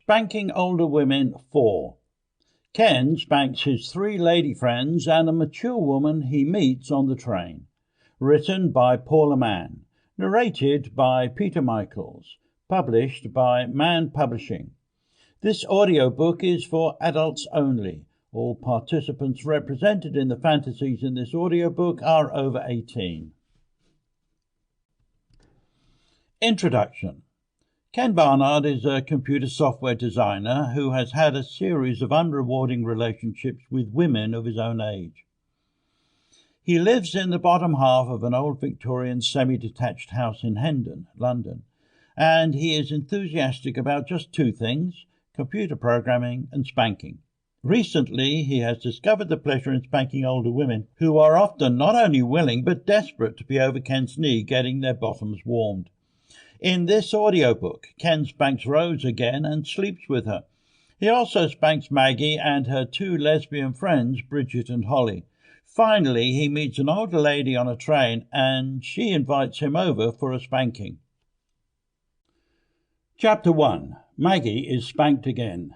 Spanking Older Women 4. Ken spanks his 3 lady friends and a mature woman he meets on the train. Written by Paula Mann. Narrated by Peter Michaels. Published by Mann Publishing. This audiobook is for adults only. All participants represented in the fantasies in this audiobook are over 18. Introduction. Ken Barnard is a computer software designer who has had a series of unrewarding relationships with women of his own age. He lives in the bottom half of an old Victorian semi-detached house in Hendon, London, and he is enthusiastic about just 2 things: computer programming and spanking. Recently, he has discovered the pleasure in spanking older women who are often not only willing but desperate to be over Ken's knee getting their bottoms warmed. In this audiobook, Ken spanks Rose again and sleeps with her. He also spanks Maggie and her 2 lesbian friends, Bridget and Holly. Finally, he meets an older lady on a train and she invites him over for a spanking. Chapter 1. Maggie is spanked again.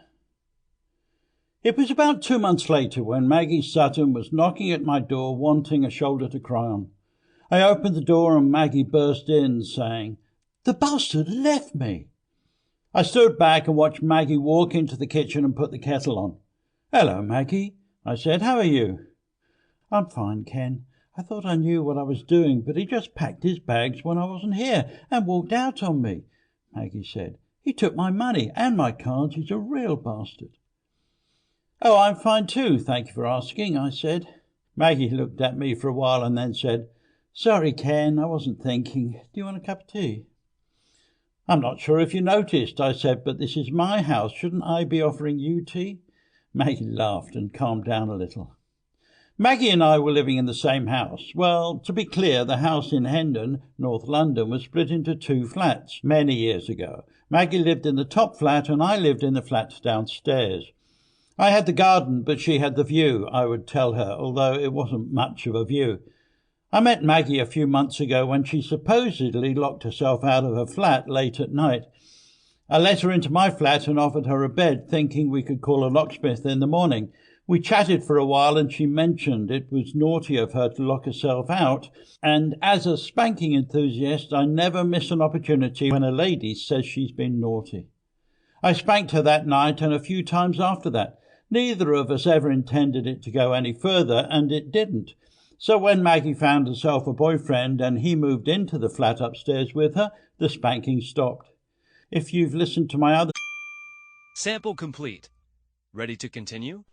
It was about 2 months later when Maggie Sutton was knocking at my door wanting a shoulder to cry on. I opened the door and Maggie burst in saying, "The bastard left me." I stood back and watched Maggie walk into the kitchen and put the kettle on. "Hello, Maggie," I said. "How are you?" "I'm fine, Ken. I thought I knew what I was doing, but he just packed his bags when I wasn't here and walked out on me," Maggie said. "He took my money and my cards. He's a real bastard." "Oh, I'm fine too, thank you for asking," I said. Maggie looked at me for a while and then said, "Sorry, Ken, I wasn't thinking. Do you want a cup of tea?" "I'm not sure if you noticed," I said, "but this is my house. Shouldn't I be offering you tea?" Maggie laughed and calmed down a little. Maggie and I were living in the same house. Well, to be clear, the house in Hendon, North London, was split into 2 flats many years ago. Maggie lived in the top flat and I lived in the flat downstairs. I had the garden, but she had the view, I would tell her, although it wasn't much of a view. I met Maggie a few months ago when she supposedly locked herself out of her flat late at night. I let her into my flat and offered her a bed, thinking we could call a locksmith in the morning. We chatted for a while and she mentioned it was naughty of her to lock herself out, and as a spanking enthusiast, I never miss an opportunity when a lady says she's been naughty. I spanked her that night and a few times after that. Neither of us ever intended it to go any further, and it didn't. So when Maggie found herself a boyfriend and he moved into the flat upstairs with her, the spanking stopped. If you've listened to my other... Sample complete. Ready to continue?